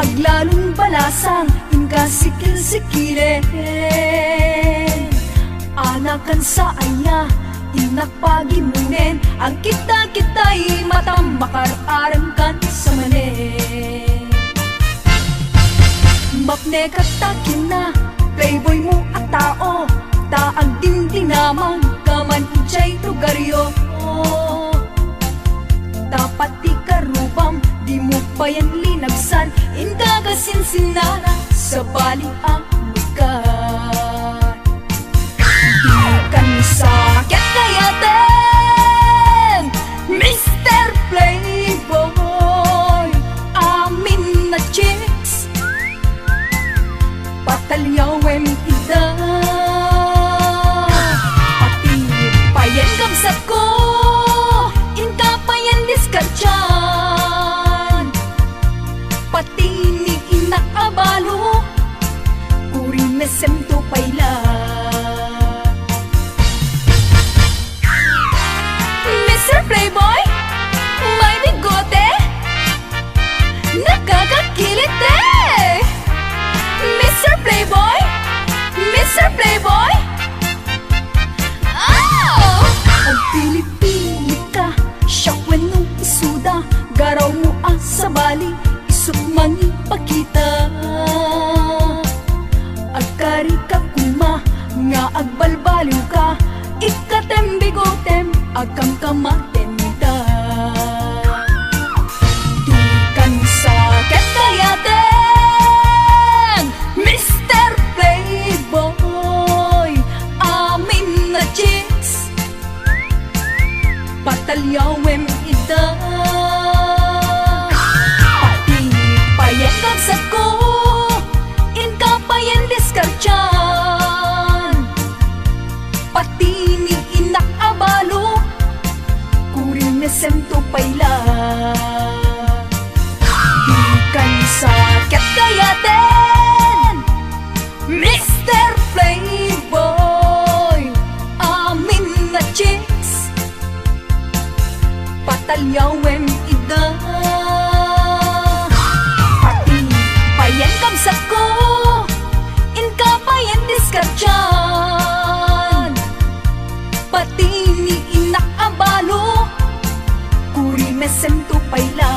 aglalong balasang inka sikil-sikilen. Anakan sa aya inakpagimunen, ang kita-kita'y matam makararan kan sa manen. Mapne katakin na playboy mo at tao, taag din dinamang kaman ijay lugaryo. Dapat di karubam, di mo pa yan linagsan, inkagasinsinara sa bali ang lugar. Di ka ni sakit kayaten, Mr. Playboy, amin na chicks, patalyawem ida, pati payen kamsat ko, inka payen diskatyan, pati ni inak abalo, kuri mesem to payla. Mr. Playboy, may bigote, nakakakilit eh. Mr. Playboy, Mr. Playboy, oh! Ang pilit-pilit ka, syakwen nung isuda, garaw mo sa bali, isut mangi pakita. Agkari ka kuma, nga agbalbaliw ka, ikatem bigotem, agkam kamatenda. Di kan sakit kayaten, Mr. Playboy, amin na chicks, patalyawem ida, pati payen kamsat ko, inka payen diskartyan, pati ni inak abalo, kurin mesem to payla. Di kan sakit kayaten, Mr. Playboy, amin na chicks, patalyawem ida, pati payen kamsat ko, inka payen diskartyan, pati ni inak abalo, kuri mesem to payla.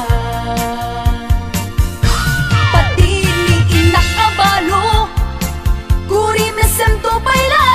Pati ni inak abalo, kuri mesem to payla.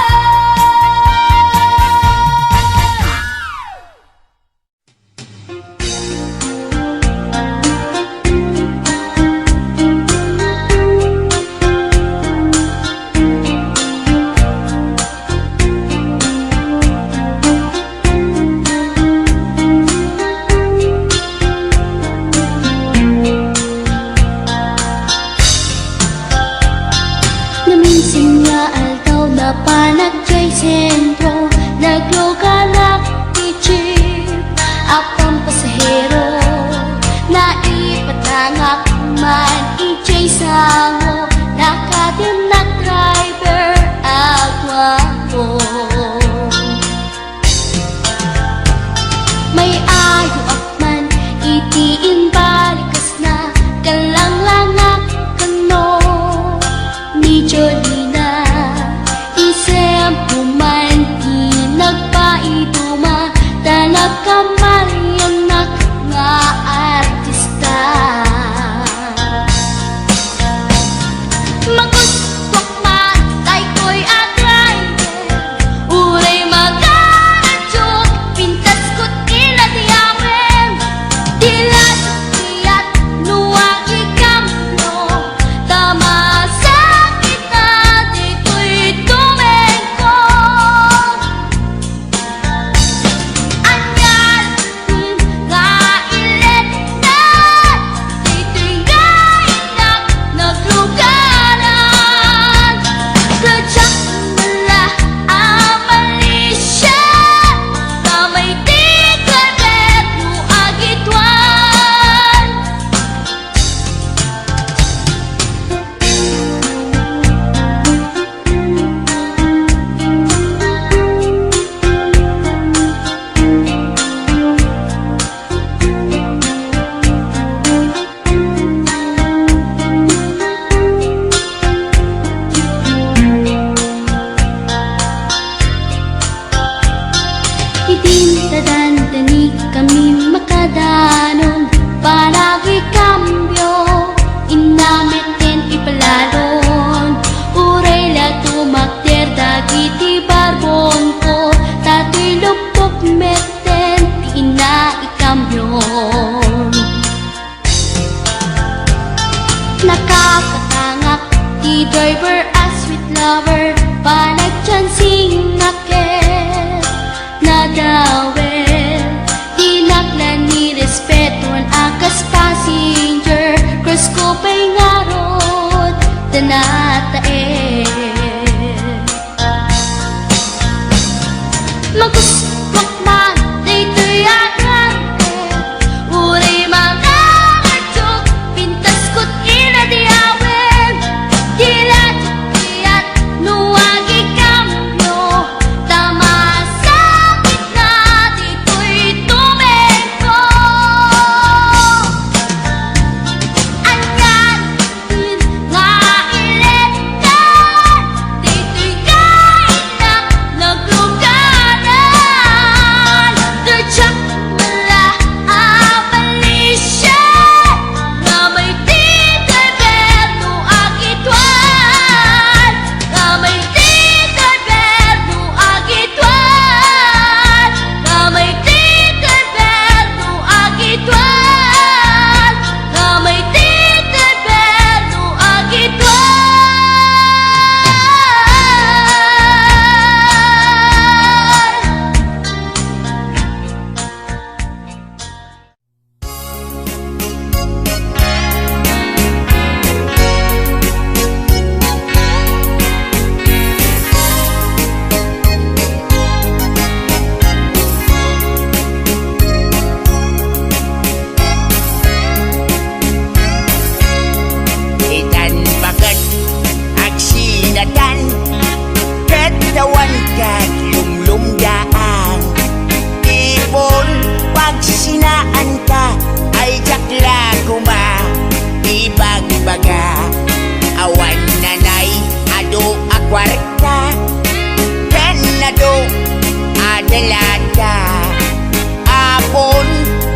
tadandani kami makadanon Panagi kambyo inamitin ipalalon Uray la tumakder dagiti barbon ko Tato'y lupok meten di na ikambyon Nakakatangak di driver as sweet lover Panagchansing nakit nadawel Di naklan ni respetuan akas passenger Cross ko pa'y ngarod tanatae Maguswak man dito'y agante Uray mga nagtog pintas ko't inadiawen Dilat at nuwagi kambyo Tama sakit na dito'y tumeko Anyan din nga iletan Dito'y kainak naglugaran Dertsak wala abalisya Na may titaberno agitwan Na may titaberno agitwan Na may titaberno agitwan Na may titaberno agitwan Itan bakit agsinatan Katawan kat lumlumdaan Ipon pag sinaan ka Ay jakla kuma Ibagbaga Awan nanay ado akwarta Kanado adalata Apon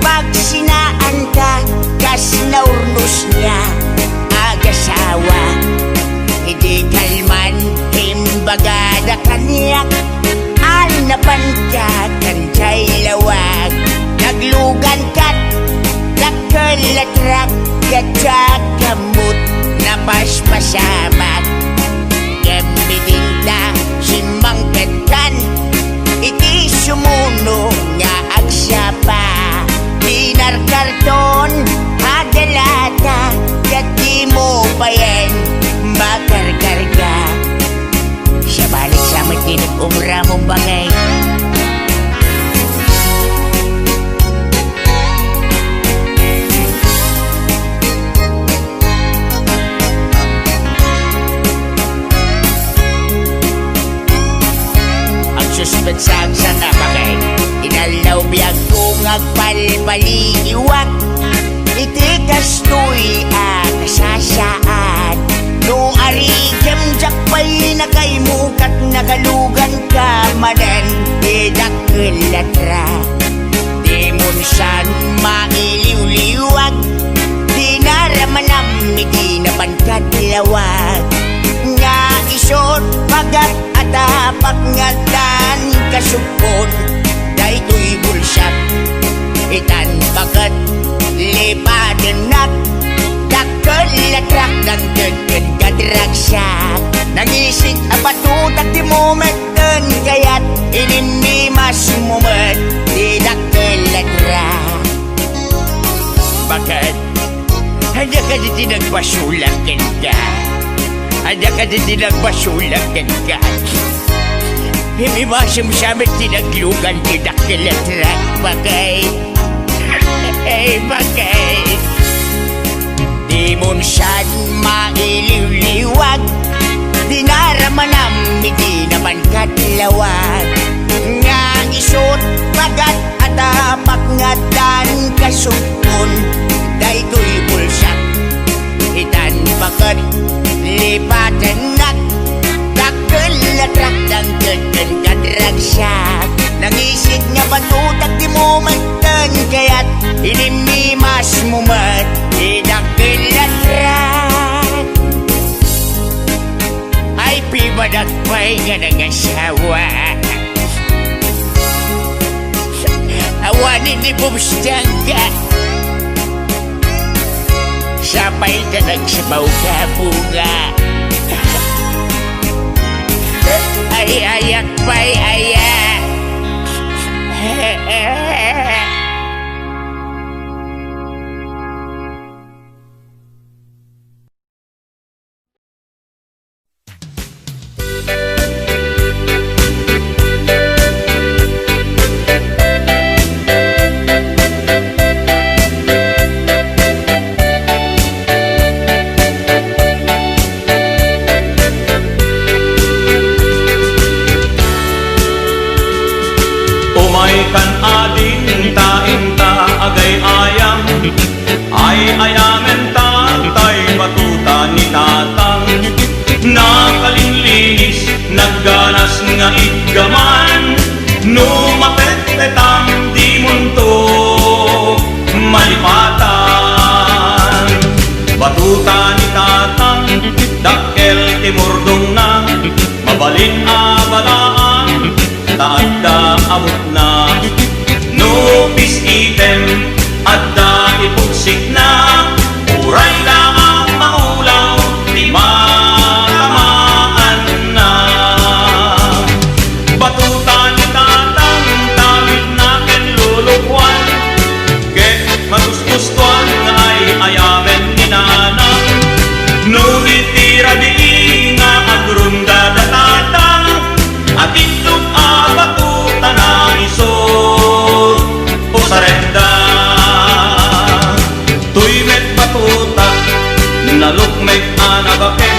pag sinaan ka Kas naurnos niya agasawa Hindi kalman himbagada kanyak Anapan ka kancay lawag Naglugan kat nakalatrak Gatsak kamot napaspasamat Gamitin na simangkatan Iti sumuno nga agsapa Dinar karton adalata Gati mo pa yan makarkarga Siya balik sa matinag umra mong bagay Ang suspensang sa nabagay Inalaw biyag kong agpalpaliiwag Iti kastoy ang nasasaan No arigem jakpay na kay mukat nagalugan ka manan Idakilatra Di munsan mailiw-liwag Di naramanam iti napankat lawag Nga isot pagat atapak ngatan kasupon Daytoy bulsak Itan bagat lipatin at Dakalatrak ng gagad kadragsak Nangisig apatutak di momenten Kaya't ininimas mumet Di dakalatrak Bakit? Handa ka di nagpasulakin ka Handa ka di nagpasulakin ka Hindi masamsamit tinaglugan di dakalatrak Bakit? Bagay Di munsan mailiw-liwag Di naramanam Di naman katlawag Nga isot pagat atapak ngatan kasupon Daytoy bulsak Itan bakit lipatan at Dakalatrak ng gagad kadragsak Nangisig nga batutak di mo magtan kaya't ilimimas mo mat idakilatrat. Ay pibadak pa'y nga nag-asawa. Awanin ni Bumstangga. Sabay ka nagsabaw ka bunga. Ay ayak pa'y ayak. Kan ading tainta agay ayam ay ayamen tatay batuta ni tatang nakalinlinis nagganas nga iggaman numapetpetang di munto malipatan batuta ni tatang dakkel timurdong na mabalin abalaan taadda amot na nupis item adda ipugsik na uray lang maulaw di matamaan na batuta ni tatang tawid natin lulukwan ket magustustuan nga ay ayamen ni nanang nunit tira di nga agrunda da tatang at itlog abatuta na isod o sarenda tuy met batuta nalukmek anabaken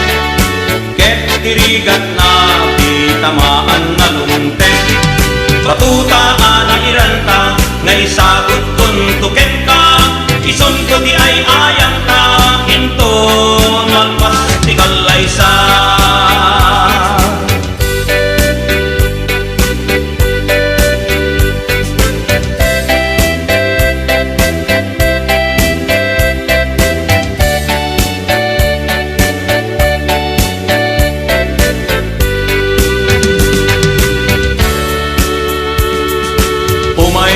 ket tirigat na titamaan na lumten batuta anairanta nga isagot tuntuken ka ison ko di ay ayang ka into nalpas ti kalaysa.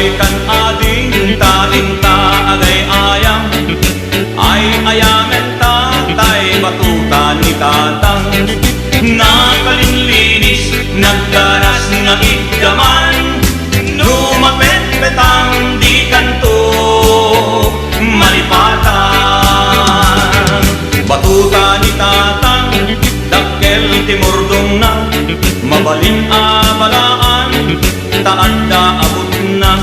Kan ading tainta agay ayam ay ayamen tatay batuta ni tatang nakalinlinis naggaras nga iggaman numapetpetang di kanto malipatan batuta ni tatang dakkel timurdong na mabalin abalaan taadda abot na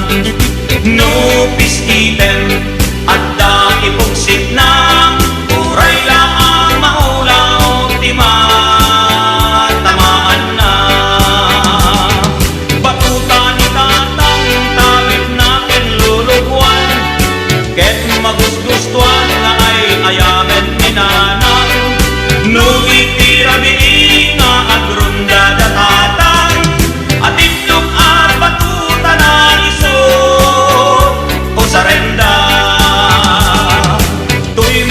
nupis item adda ipugsik na uray lang maulaw ti matamaan na batuta ni tatang tawid natin lulukwan ket magusgustuan nga ay ayamen ni nanang nugitira di nga agrunda da tatang at itlog at batuta na isod o sarenda tuy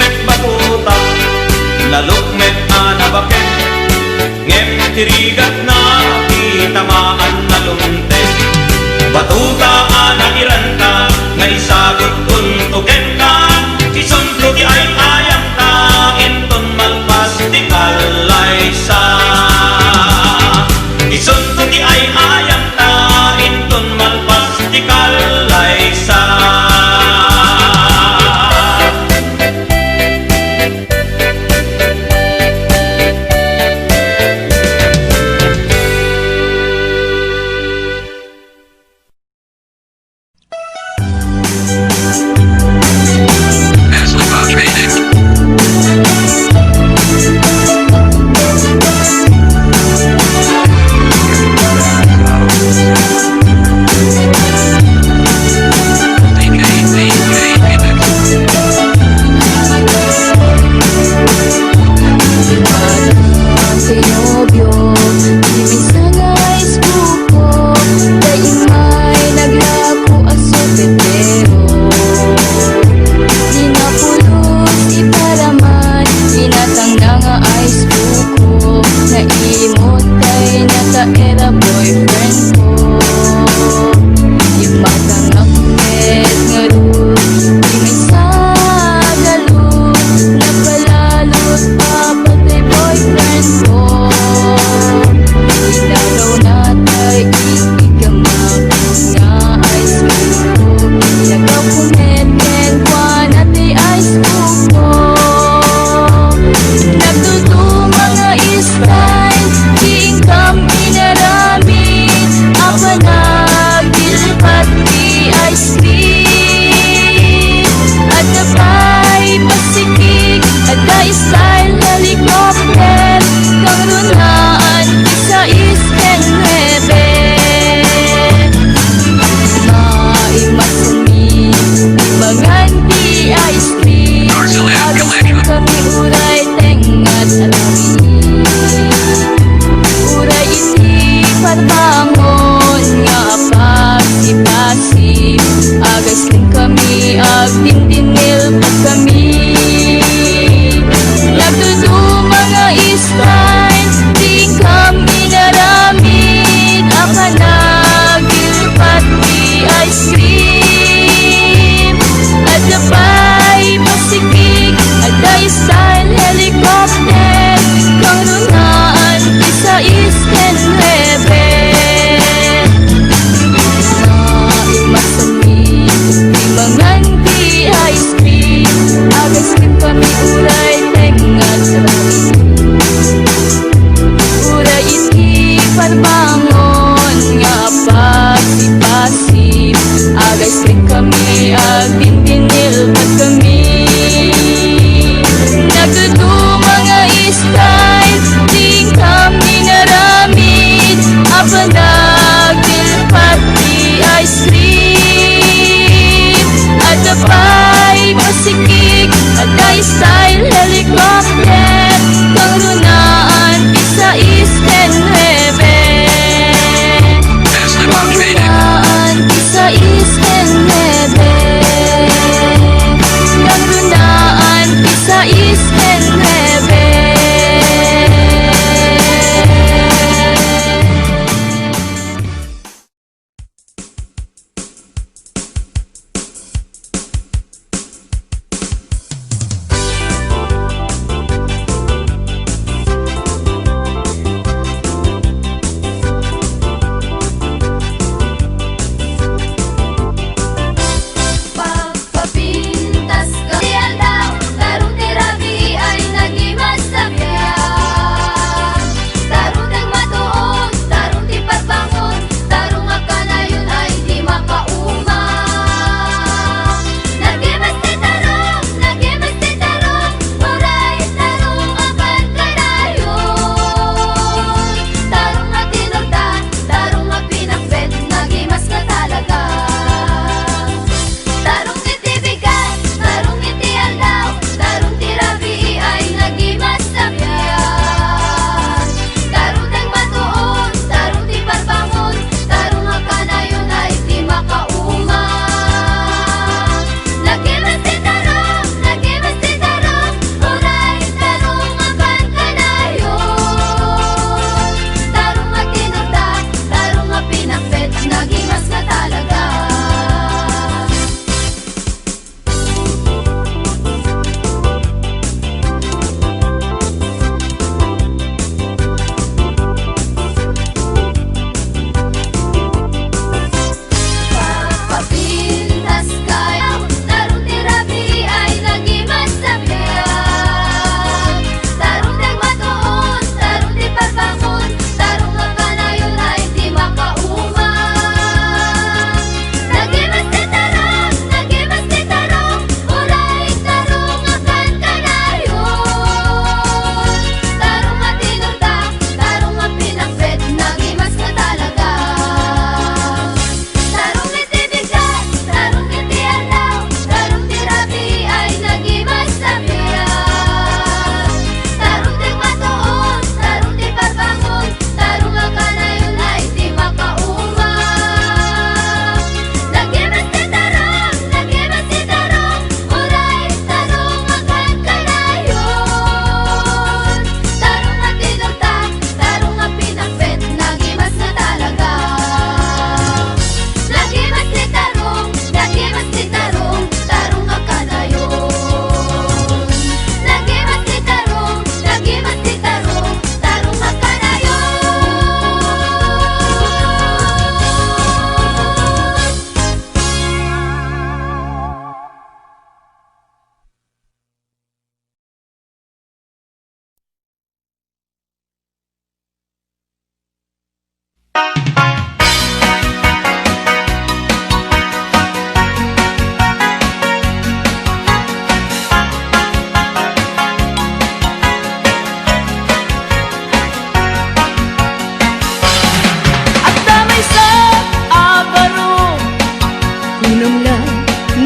kunamlan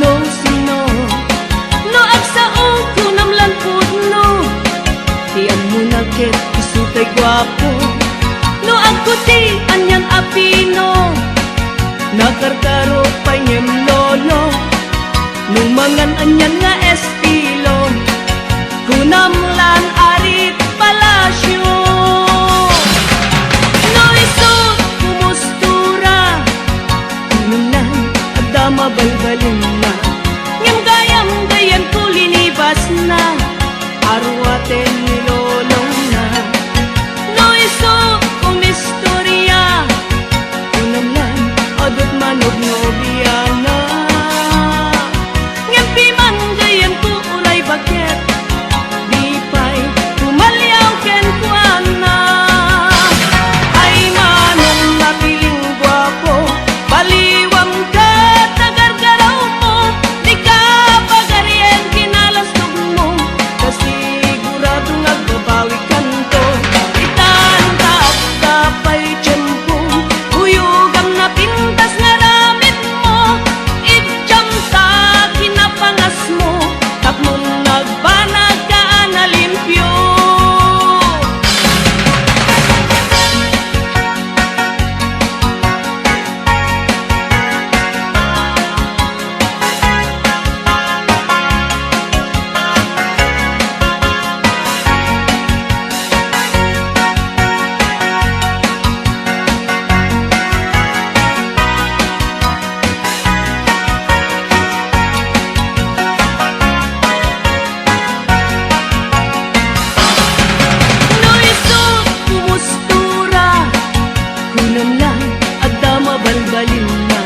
no sino no agsaong kunamlan pudno tiyan mo na ket isutay gwapo no agkuti anyan apino nakarkaro pa niyem lolo nung mangan anyan nga estilo kunamlan arit palasyo no iso kumustura kunamlan agdama balbalin na ngem gayam gayan kulinibas na arwaten ni lolong na no iso kumistorya kunamlan adot manog nobiana ngem piman gayan ku ulay baket di pay kumalyaw ken kuana ay manong napiling gwapo baliwam ka tagargaraw mo di ka pagaryen kinalastog mo kasigurado nagbabawi kanto itanta at kapay tiyempo huyugam na pintas nga ramit mo idyam sa kinapangas mo tapnon nagbanag ka na limpyo no iso kumustura kunamlan agdama balbalin na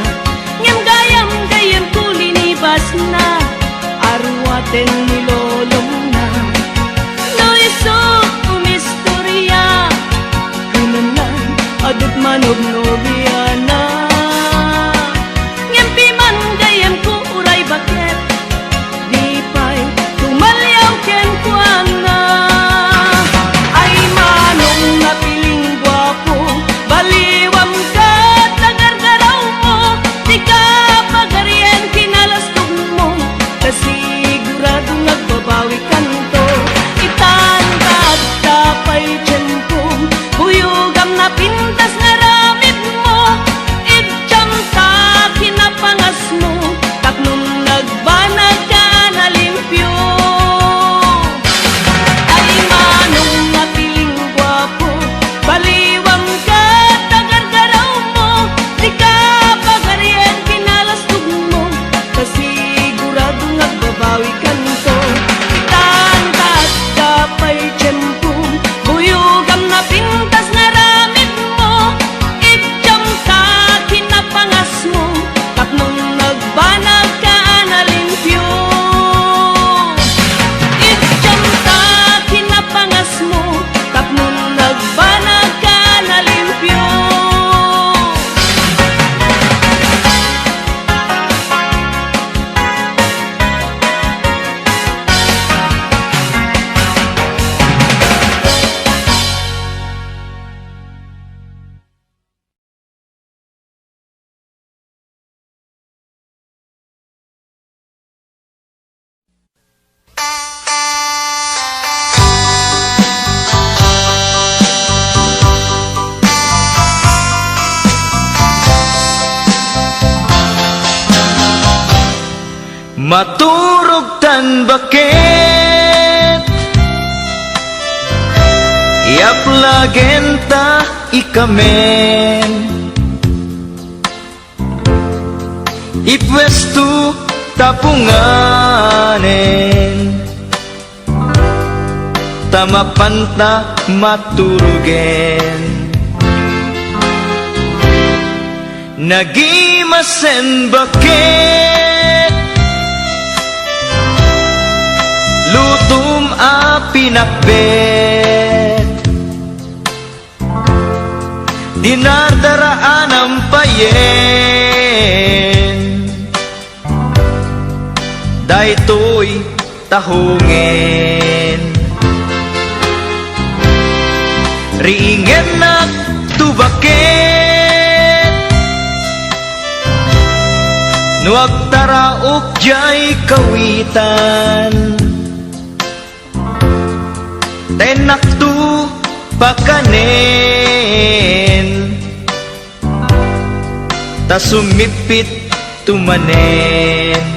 ngem gayam gayan kulinibas na arwaten ni lolong na no iso kumistorya kunamlan adot manog nobiana ngem piman gayan ku uray baket di pay tumalyaw ken kuana ay manong napiling gwapo baliwam ka tagargaraw mo di ka pagaryen kinalastog mo kasigurado nagbabawi kanto itanda at kapay tiyempo huyugam na pintas nga ramit mo idyam sa kinapangas mo tapnon nagbanag ka na limpyo ay manong napiling gwapo baliwam ka tagargaraw mo di ka pagaryen kinalastog mo kasigurado nagbabawi kanto itanda at kapay tiyempo huyugam na pintas nga ramit mo idyam sa kinapangas mo tapnon nagbanag ka na limpyo idyam sa kinapangas mo tapnon nagbanag ka na limpyo Maturog tan bakit iaplagenta ikamen ipwestu tapunganen tamapanta maturugen nagimasen bakit lutum a pinakbet dinardaraan ang payen daytoy tahungen ringen na tubaket nuag taraok jay kawitan. Tenaktu pakanen, ta sumipit tumanen.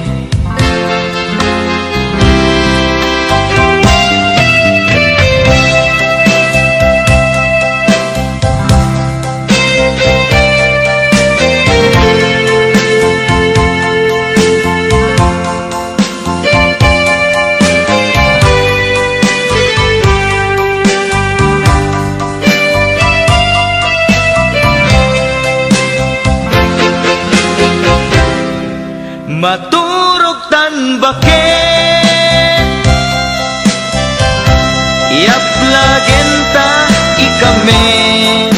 Maturog tan bakit iaplagen ta ikamen,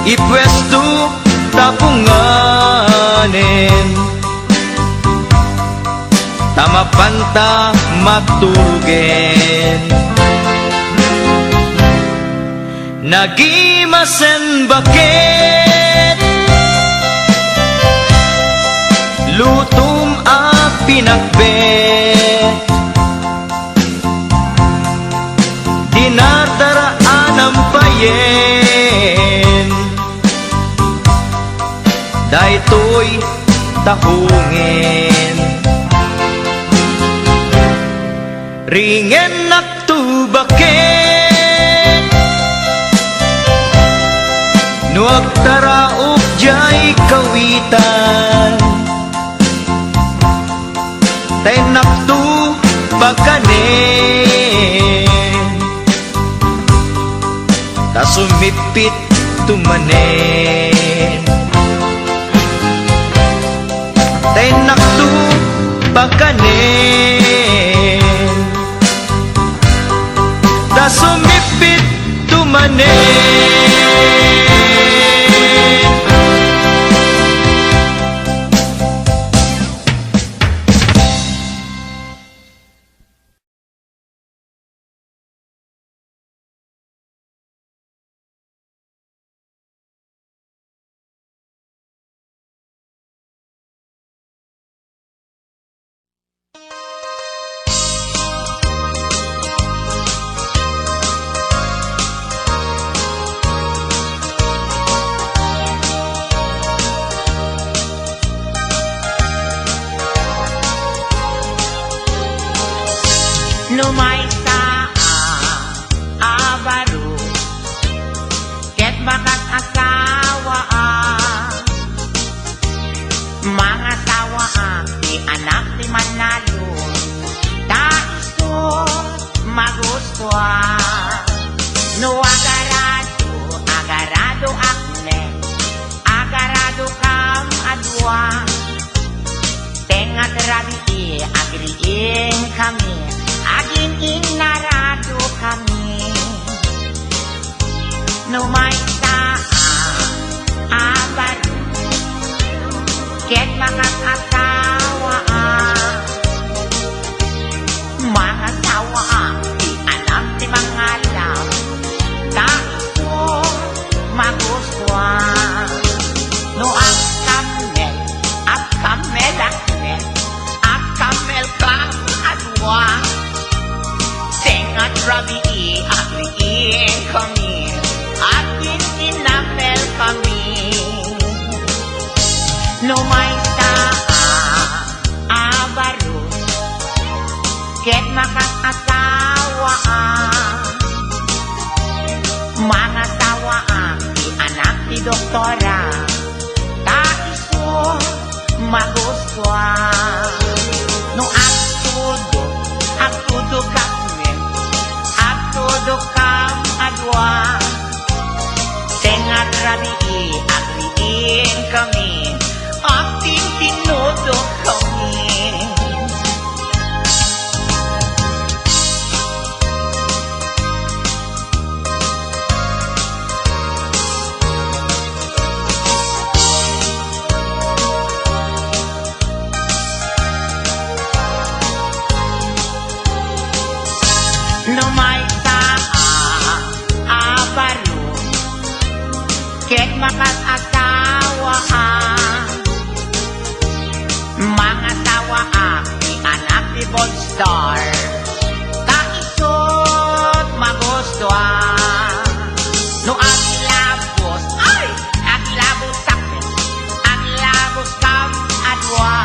ipwesto tapunganen, tamapanta maturugen. Nagimasen bakit lutum a pinakbet, dinadaraan ang payen, daytoy tahungin. Ringen naktu bakit nuag taraok jay kawitan. Tenaktu pakanen, ta sumipit tumanen. Tenaktu pakanen, ta sumipit tumanen. Numaysa abaro, ket bakat asawa mga sawa di anak di manalo, taiso magustuha. No agarado akne, agarado kam adwa, tengat rabi agriin kami. Aging inarado kami, numaysa abaro, ket mga asawa mga sawa di anak di mga lam, taiso magustuhan. No ang kamel akne, kam adwa, tengat rabi agriin kami, atin inamel kami. Numaysa abaro, ket makat asawa mga sawa di anak di doktora, taiso magustuhan. No agtudo kami, agtudo kam adwa, tengat rabi agriin kami, ating tinudo kami. Numaysa abaro, ket makat asawa ibon star taisot magustuhan no aglabos ay aglabos sakit aglabos kam adwa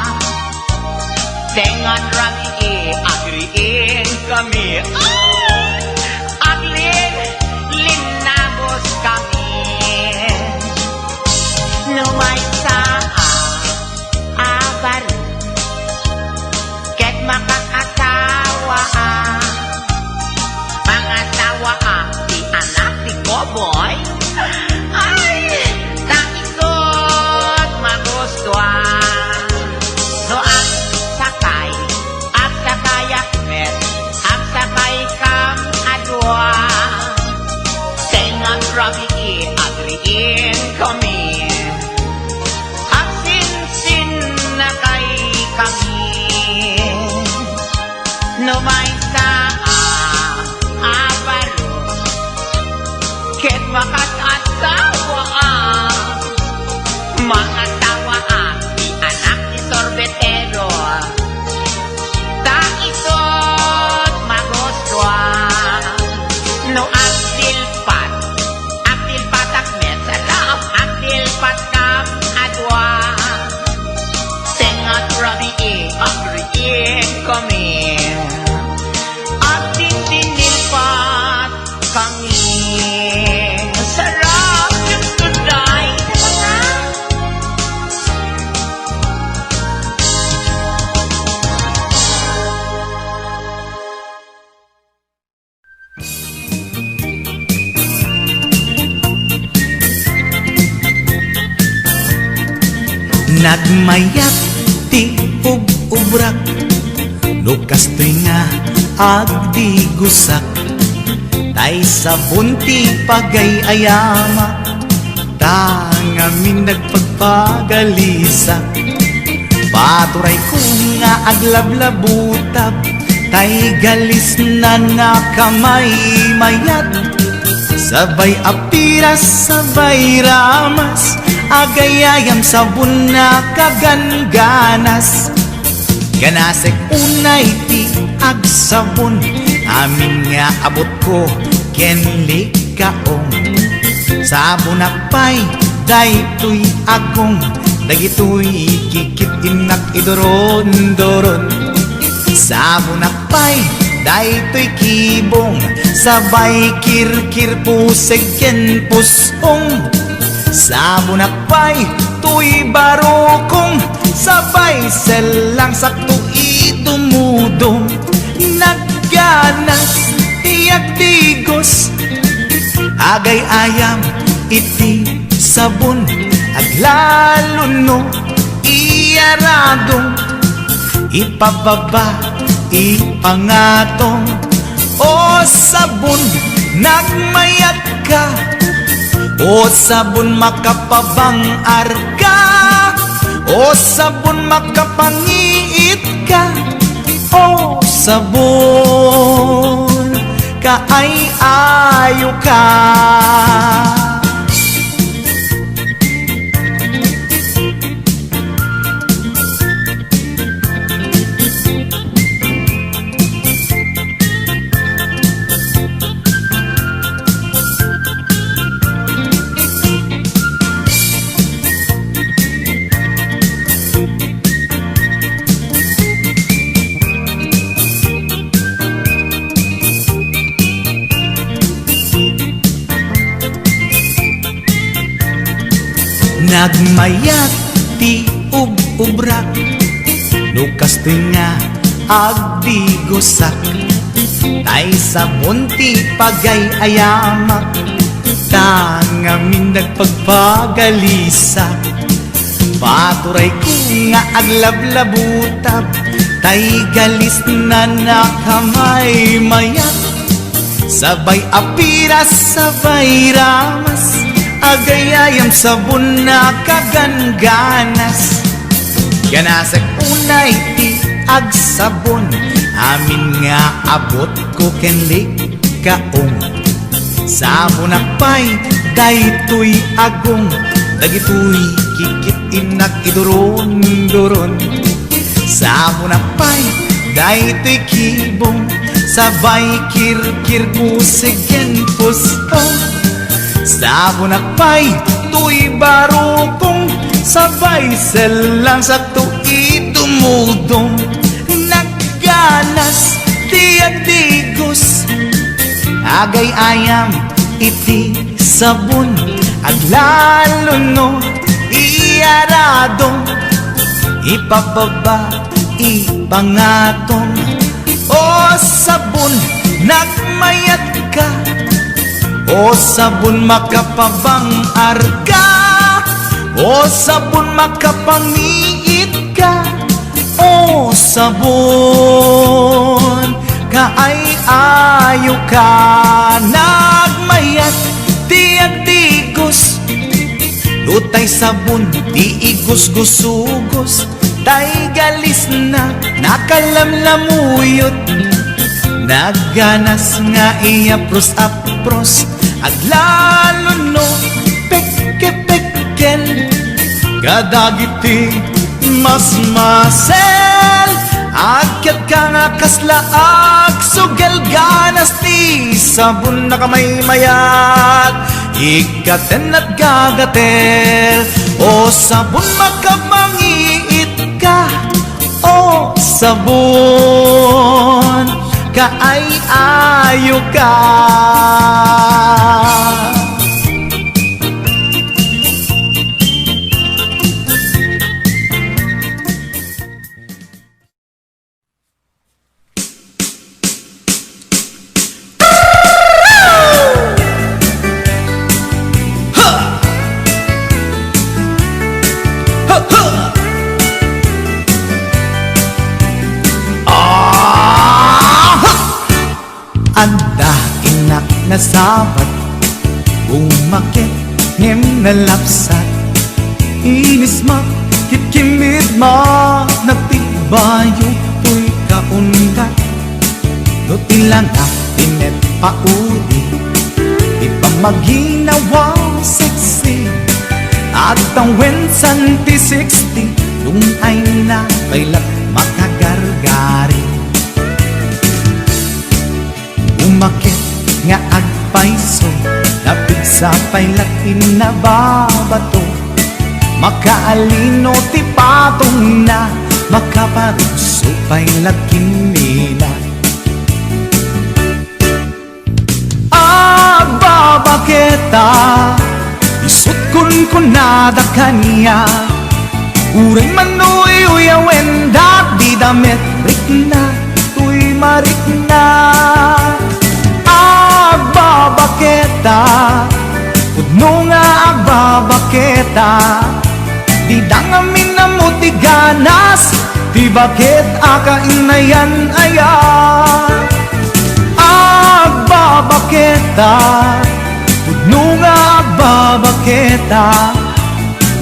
tengan rami agriin kami ay aglin linabos kami no may abar ket makakasawa mangasawa di anak ni Koboy ay taisot magustuhan no ang sakay akmet ang sakay kam adwa tengan rabi agriin kami na kay kami no may abaro ket makakasawa mangasawa di anak ni sorbetero taisot magustuhan no agdilpat akmet sarap agdilpat kam adwa tengat rabi agriin kami at dinilpat kami sarap yung tunay Nagmayat ti ub-ubrak Lukas to'y nga agdi gusak Tay sabon ti pagayayama Tangamin nagpagpagalisak Paturay ko nga aglablabutab Tay galis na nga kamay mayat Sabay apiras, sabay ramas Agayayam sabon na kaganganas Ganasek unay ti agsabon Amin nga abot ko kenli kaong Sabon akpay daytoy agong Dagitoy kikit inak idoron-doron Sabon akpay daytoy kibong Sabay kirkir puseg ken pusong Sabon akpay tuy barokong Sabay selang sakto idumudong Nagganas tiyak tigos Agay ayam iti sabon Aglalo no iyaradong Ipababa ipangatong O sabon nagmayat ka O sabon makapabangar ka O sabon makapangiit ka O sabon kaay-ayo ka Nagmayat ti ub-ubrak Lukas to'y nga agdi gusak Tay sabon ti pagay-ayamak Tangamin nagpagpagalisak Paturay ko nga aglablabutab Tay galis na nakamay mayat Sabay apiras, sabay ramas Agayayam sabon na kaganganas Ganasag unay ti agsabon Amin nga abot ko kenlik kaong Sabon akpay daytoy agong Dagitoy kikit inak idoron-doron Sabon akpay daytoy kibong sabay kirkir musigen pusto sabon akpay tuy barukong sabay selang sakto itumudong nagganas tiag digos agay ayam iti sabon aglalo no iarado ipababa ipangatong o sabon nagmayat ka o sabon makapabang arga o sabon makapangiit ka o sabon kaay ayo ka nagmayat tiag digos lutay sabon di igos-gusugos tay galis na nakalamlamuyot nagganas nga iapros-apros aglalo no pekke-pekkel kadagiti mas-masel akyat ka nga kaslaag sugel ganas ti sabon na kamay mayat ikaten at gagatel o sabon makamangiit ka o sabon kaay ayo ka anda inak na sabat umakit ngem na lapsat inis ma kikimid ma nagtibayo tuy kaundat no tilang tinet paudi ipamaginawaw sexy at ang wensan ti 60 nung ay na bailat makagargari umakit nga agpaiso napig sa pailat inababato makaalino ti patong na makaparuso pailat kinina agbabaketa isut kun nada kanya uray manuy uyawen di damet rikna tuy marikna agbabaketa udno nga agbabaketa di dangamin na mo ti ganas ti bakit akainayan aya agbabaketa udno nga agbabaketa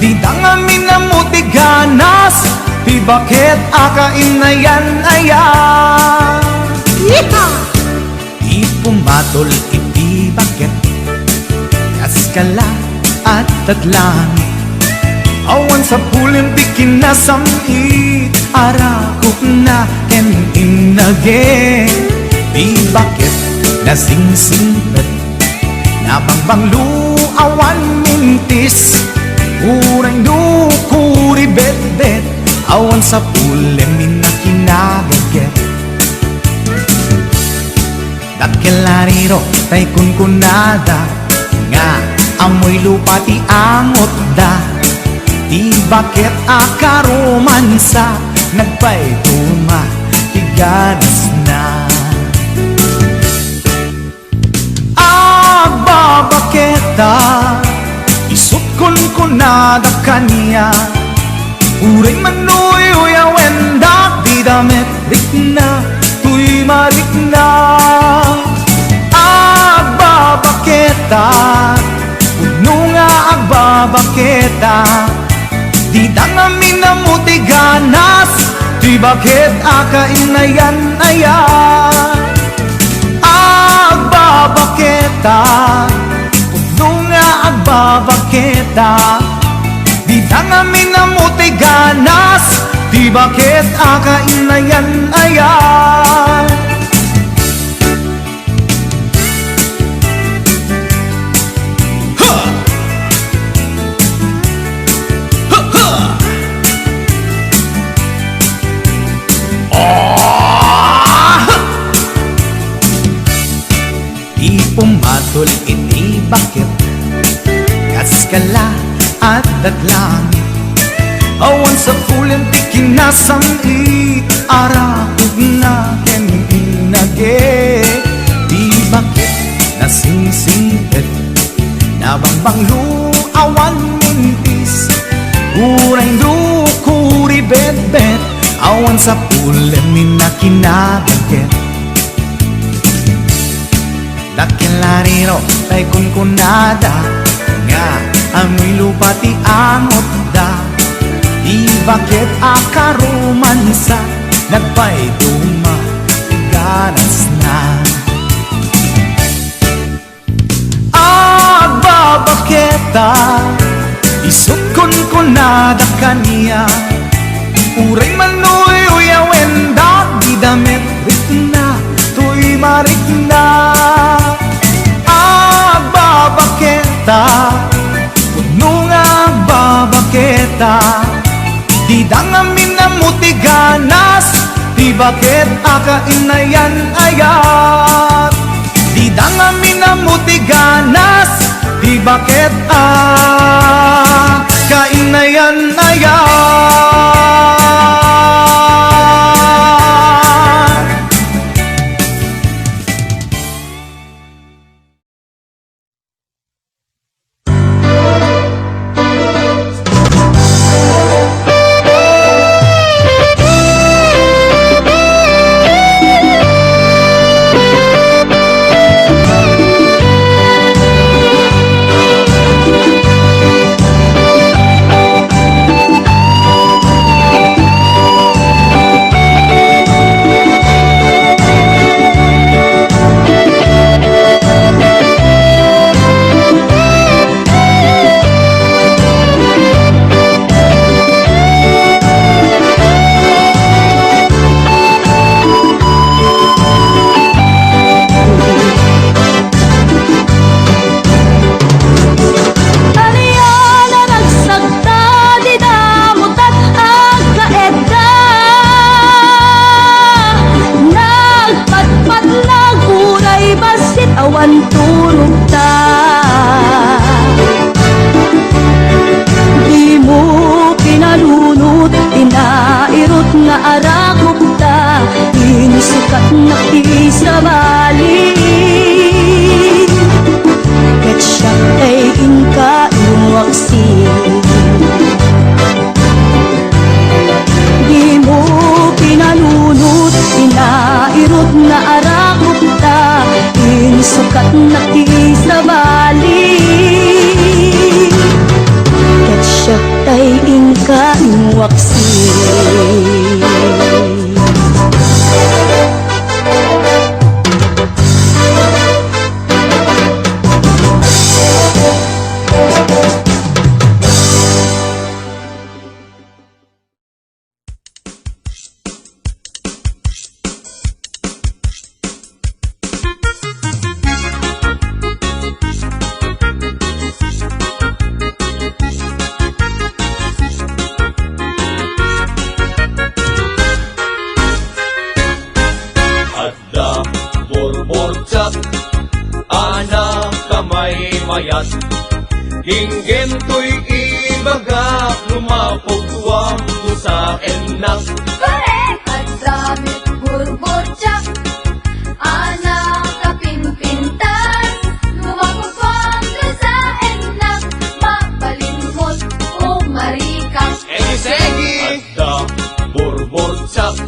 di dangamin na mo ti ganas ti bakit akainayan aya ipumatol iti bakit kaskala at tatlangit awan sa pulim di kinasamit arakok na ken inage di bakit nasingsingpet nabangbanglu awan mintis uray nukuri bet-bet awan sa pulim minakinaget Dakelariro tay kunkunada nga amoy lupa ti angot da di bakit akaromansa nagpay tuma ti ganas na agbabaketa isut kunkunada kanya uray manuy uyawen di damet rikna tuy marikna agbabaketa udno nga agbabaketa di dangamin na mo ti ganas ti bakit akainayan aya agbabaketa udno nga agbabaketa di dangamin na mo ti ganas ti bakit akainayan aya Matul iti bakit kaskala at datlangit awan sa pulen ti kinasam i arakog na ken inage di bakit nasingsingit nabangbang awan mintis kurang kuri bet awan sa pulen ni nakinabagket dakilariro tay kunkunada nga amoy lupa ti angot da di bakit akarumansa nagpay duma ganas na agbabaketa isukon kunada kaniya uray manoy uyawen da di damit ritna tuy marikna agbabaketa puno nga agbabaketa di dangamin na mutiganas di bakit akainayan ayat di dangamin na mutiganas di bakit akainayan ayat Inggen to'y ibagak, lumapugwang mo sa enak. Correct! At damit burbotsak, anak kapinpintas, lumapagwang ka sa enak, mapalimot o marikas. Segi! At burbotsak,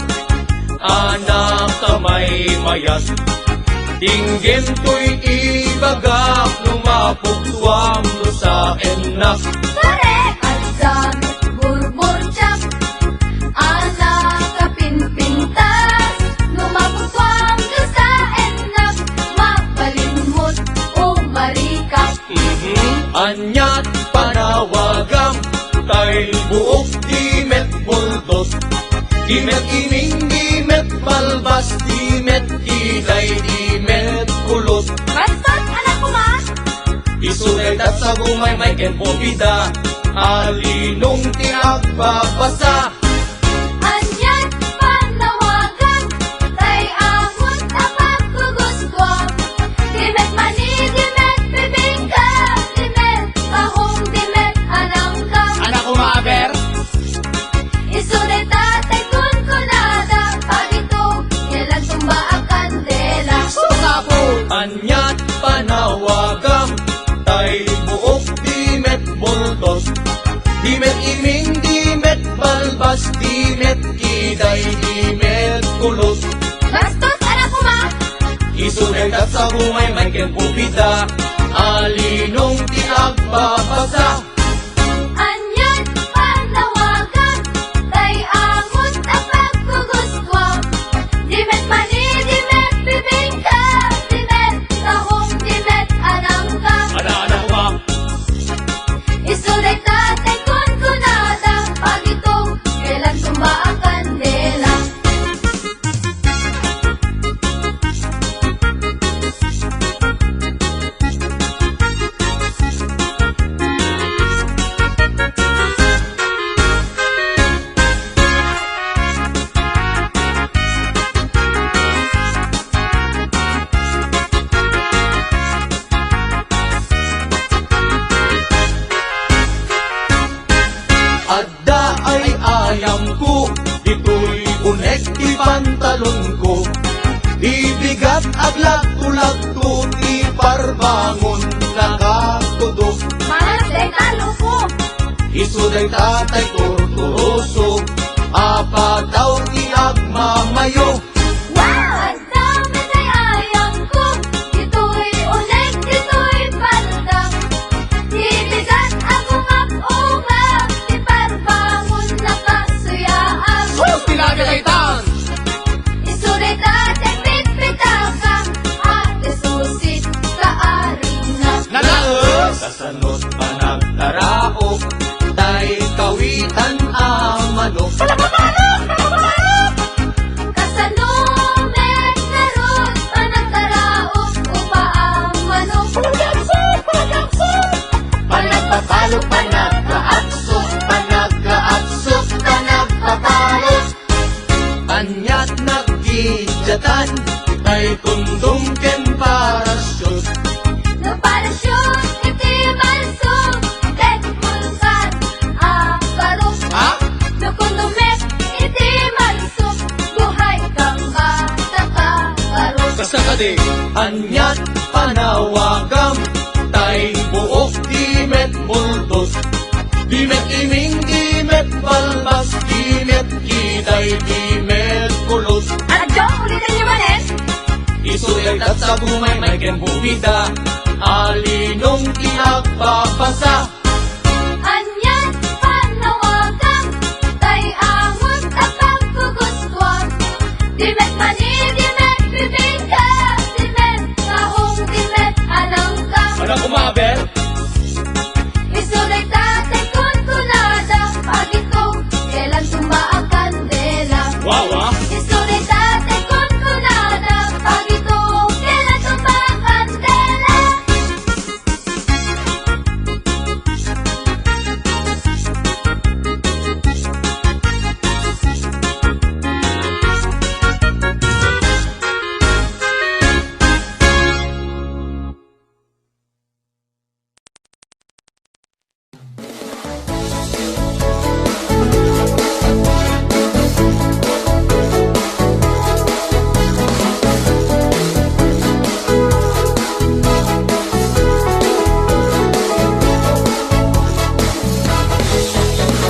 anak kamay mayat. Inggen to'y ibagak, lumapugwang mo sa enak. Correct! At damit burbotsak, anak kapinpintas, lumapagwang ka sa enak, mapalimot o marikas. Anyat panawagam, tay buok dimet buldos. Dimet ining, dimet balbas, dimet iday, dimet kulot. Bastos, anak ko ma! Isunay at sa gumay may ken pobida, alinong tinagbabasa. Anyat panawagan, tay amot ang paggugustuhan, dimet manid Anyat panawagam, tay buok dimet multos. Dimet iming, dimet balbas, dimet kiday, dimet kulos. Bastos, anak ko ma! Isunay at sa bumay may kenpupida, alinong tinagpapasa. Anyat panawagan, tay angot na pagkuguskwam. Dimet mani, dimet bibingka, dimet tahong, dimet anangka. Ana-ana ko ba? Isuday tatay kun kunada, pag itong kailan tumba ang kandela. Adda ay ayam ko, ito'y unek di pantalon ko. Di bigat aglag tulag ko, di parbangon nakatudo. Malas day talo ko. Isuday tatay torturoso, apataw di agmamayo. Wow! Ang dami day ayang ko. Ito'y unek, ito'y bandang. Di bigat ako mapungap, di parbangon na kasuyaan. Sus, pinagagaytan! Isulit ating pitpitagang, ate susit kaaring na. Nanaos! Kasanot pa nagtaraok, tay kawitan amano. Kasanumet na ron, panagtaraok upa ang manok. Panagpapalo, panagkaaksok, panagkaaksok, panagpapalo. Anyat nagkidyatan, tay kundong ken parasyon. No parasyon, iti malsog, tet pulsar, akarok. Ha? No kundumet, iti malsog, buhay kang bata karok. Kasakadi, anyat panawagam, tay buok dimet multos. Dimet iming, dimet balbas, dimet kiday, dimet kulos. Adyo, ulitin niyo manin? Isulit at sa bumay may kenpupida, alinong tinagpapasa. Anyat panawagan, tay angot at pagkugustwang. Dimet mani, dimet bibingka, dimet kahong, dimet anangka. Ano kumabel? Isulit tatay kun kunada, pag itong kailan tumba ang kandela. Wawa? Isulit tatay kun kunada, pag itong kailan tumba ang kandela.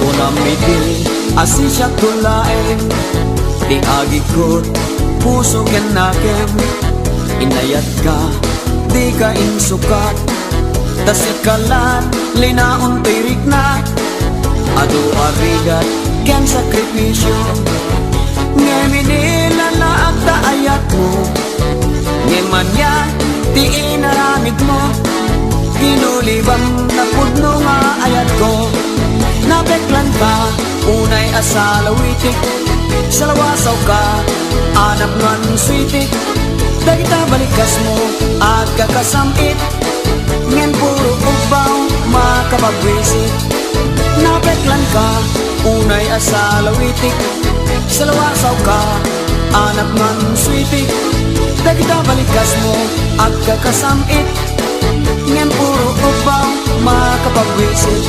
Kunamiti asin siya tulain, di agikot puso ken nakem. Inayat ka, di ka insukat, tas ikalan linaon tirik na. Adu arigat ken sakripisyo, ngeminila na agta ayat mo. Ngemanya ti inaramid mo, ginulibang na pudno nga ayat ko. Nabeklan ka, unay asalawitik, salawasaw ka, anap ngan switik. Dagita balikas mo, at kakasamit, ngen puro ubaw, makapagwisit. Nabeklan ka, unay asalawitik, salawasaw ka, anap ngan switik. Dagita balikas mo, at kakasamit, ngen puro ubaw, makapagwisit.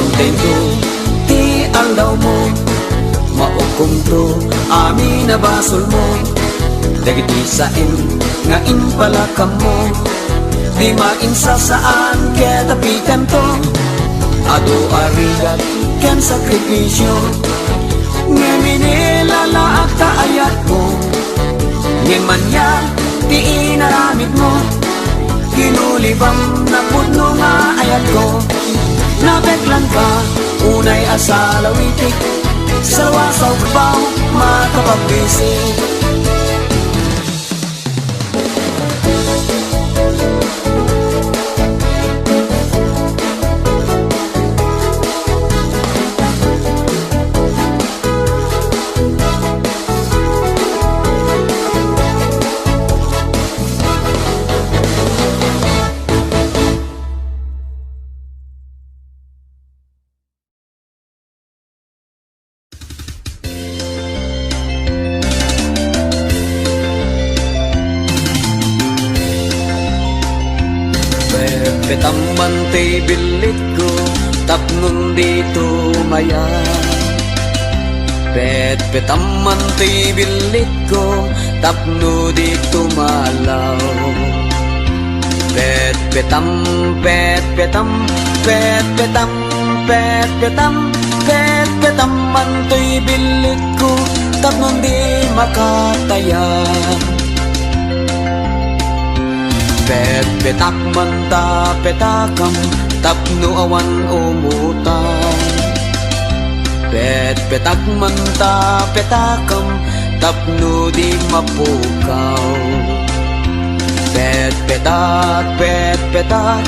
kontento ti aldaw mo, maukom to amin na basol mo, dagiti sain nga impalakam mo, di mainsa saan kaya tapikan to, ado arigat ken sakripisyo, nga minilalaak ta ayat mo, nga manya ti inaramid mo, ginulibam na pudno nga ayat ko, nabeklan ka unay asalawitik, salawasaw baw makapabisik. Petaman ti bilit ko, tapnon dito maya. Petaman ti bilit ko, tapno dito malaw. Petam, petam, petam, petaman ti bilit ko, tapnon di makataya. Petakman ta petakam, tapno awan umutan. Petakman ta petakam, tapno di mapukaw. Petak, petak,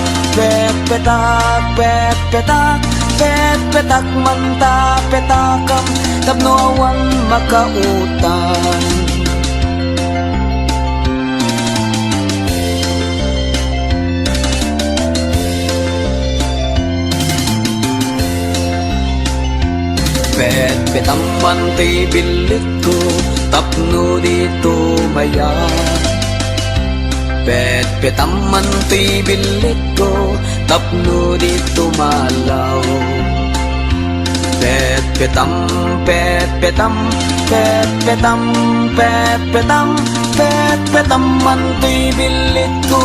petakman ta petakam, tapno awan makautan. Petaman ti bilit ko, tapno dito maya. Petaman ti bilit ko, tapno dito malaw. Petam, petam, petaman ti bilit ko,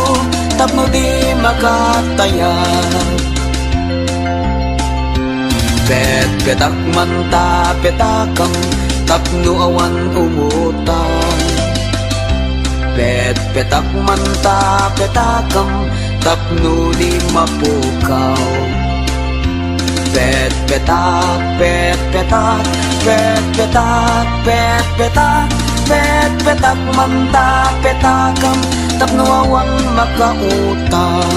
tapno di makataya. Petakman ta petakam, tapno awan umutan. Petakman ta petakam, tapno di mapukaw. Petak, petakman ta petakam, tapno awan makautan.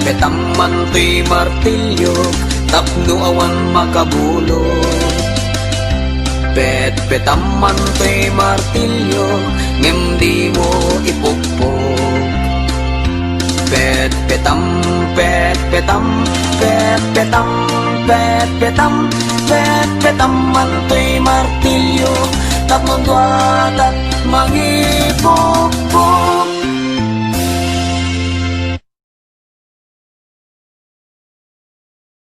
Petaman ti martilyo, tapno awan makabulo. Petaman ti martilyo, ngem di mo ipukpok. Petam, petaman ti martilyo, tapno duwatat mangipukpok.